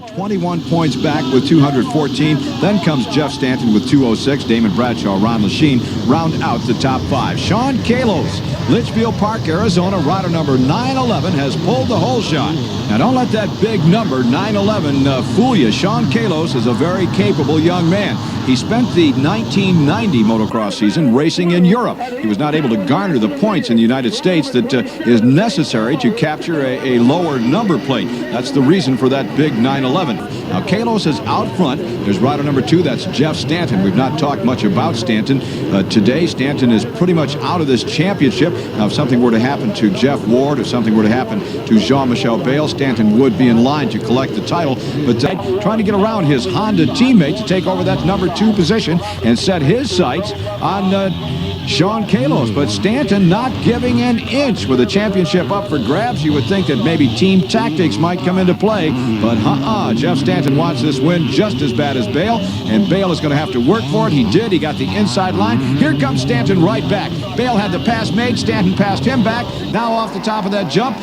21 points back with 214. Then comes Jeff Stanton with 206. Damon Bradshaw, Ron Lachine round out the top 5. Sean Kalos, Litchfield Park, Arizona, rider number 911, has pulled the hole shot. Now, don't let that big number, 911, fool you. Sean Kalos is a very capable young man. He spent the 1990 motocross season racing in Europe. He was not able to garner the points in the United States that is necessary to capture a lower number plate. That's the reason for that big 911. Now, Kalos is out front. There's rider number 2. That's Jeff Stanton. We've not talked much about Stanton today. Stanton is pretty much out of this championship. Now, if something were to happen to Jeff Ward, if something were to happen to Jean-Michel Bale, Stanton would be in line to collect the title. But trying to get around his Honda teammate to take over that number 2 position and set his sights on Sean Kalos. But Stanton not giving an inch with the championship up for grabs. You would think that maybe team tactics might come into play, but Jeff Stanton wants this win just as bad as Bale, and Bale is going to have to work for it. He did. He got the inside line. Here comes Stanton right back. Bale had the pass made. Stanton passed him back. Now off the top of that jump,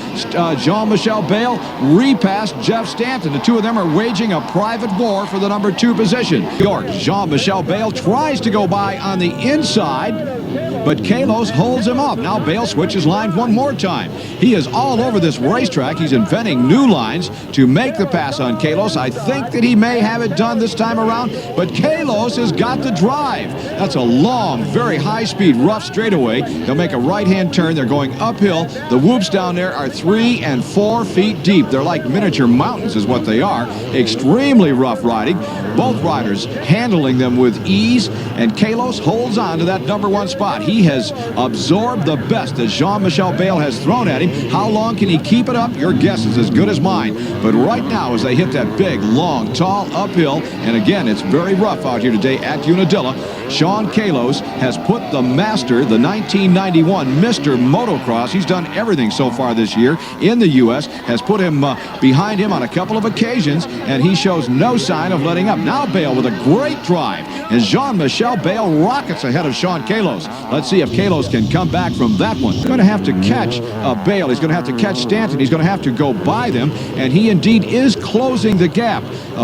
Jean-Michel Bale repassed Jeff Stanton. The two of them are waging a private war for the number 2 position. York, Jean-Michel Bale tries to go by on the inside, but Kalos holds him up. Now Bale switches lines one more time. He is all over this racetrack. He's inventing new lines to make the pass on Kalos. I think that he may have it done this time around, but Kalos has got the drive. That's a long, very high-speed, rough straightaway. They'll make a right-hand turn. They're going uphill. The whoops down there are 3 and 4 feet deep. They're like miniature mountains is what they are. Extremely rough riding. Both riders handling them with ease, and Kalos holds on to that number 1 spot. He has absorbed the best that Jean-Michel Bale has thrown at him. How long can he keep it up? Your guess is as good as mine. But right now, as they hit that big, long, tall uphill, and again, it's very rough out here today at Unadilla, Sean Kalos has put the master, the 1991 Mr. Motocross, he's done everything so far this year in the U.S., has put him behind him on a couple of occasions, and he shows no sign of letting up. Now Bale with a great drive, and Jean-Michel Bale rockets ahead of Sean Kalos. Let's see if Kalos can come back from that one. He's going to have to catch Bale. He's going to have to catch Stanton. He's going to have to go by them, and he indeed is closing the gap.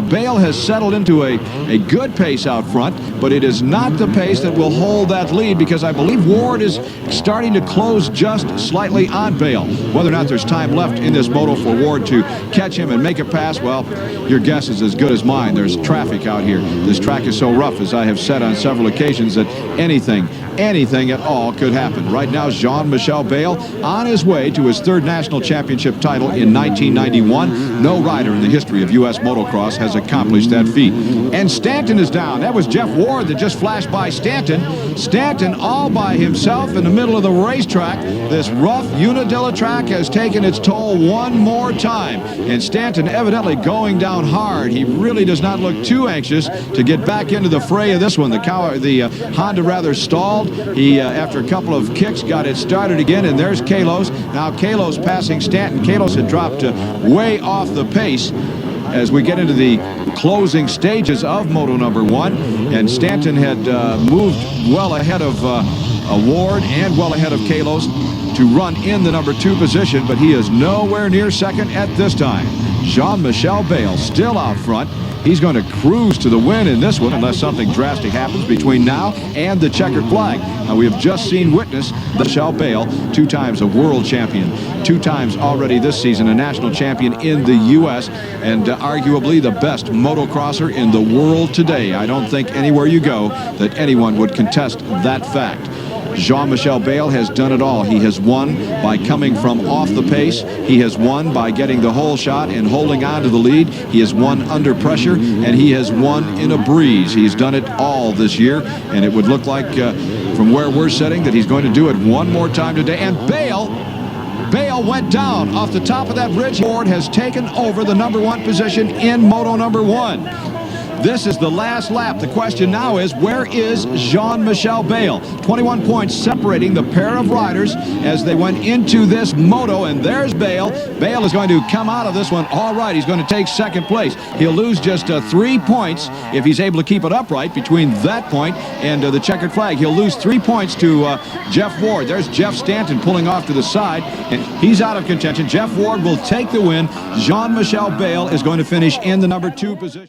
Bale has settled into a good pace out front, but it is not the pace that will hold that lead, because I believe Ward is starting to close just slightly on Bale. Whether or not there's time left in this moto for Ward to catch him and make a pass, well, your guess is as good as mine. There's traffic out here. This track is so rough, as I have said on several occasions, that anything at all could happen. Right now, Jean-Michel Bale on his way to his 3rd national championship title in 1991. No rider in the history of U.S. motocross has accomplished that feat. And Stanton is down. That was Jeff Ward that just flashed by Stanton. Stanton all by himself in the middle of the racetrack. This rough Unadilla track has taken its toll one more time, and Stanton evidently going down hard. He really does not look too anxious to get back into the fray of this one. The Honda rather stalled. He, after a couple of kicks, got it started again, and there's Kalos. Now Kalos passing Stanton. Kalos had dropped way off the pace as we get into the closing stages of Moto number 1, and Stanton had moved well ahead of Ward and well ahead of Kalos to run in the number 2 position, but he is nowhere near second at this time. Jean-Michel Bale still out front. He's going to cruise to the win in this one unless something drastic happens between now and the checkered flag. Now, we have just seen witness Jean-Michel Bale, 2 times a world champion, 2 times already this season a national champion in the U.S., and arguably the best motocrosser in the world today. I don't think anywhere you go that anyone would contest that fact. Jean-Michel Bale has done it all. He has won by coming from off the pace. He has won by getting the hole shot and holding on to the lead. He has won under pressure, and he has won in a breeze. He's done it all this year, and it would look like from where we're sitting that he's going to do it one more time today. And Bale went down off the top of that ridge. Ward has taken over the number 1 position in Moto number 1. This is the last lap. The question now is, where is Jean-Michel Bayle? 21 points separating the pair of riders as they went into this moto, and there's Bayle. Bayle is going to come out of this one all right. He's going to take second place. He'll lose just 3 points if he's able to keep it upright between that point and the checkered flag. He'll lose 3 points to Jeff Ward. There's Jeff Stanton pulling off to the side, and he's out of contention. Jeff Ward will take the win. Jean-Michel Bayle is going to finish in the number 2 position.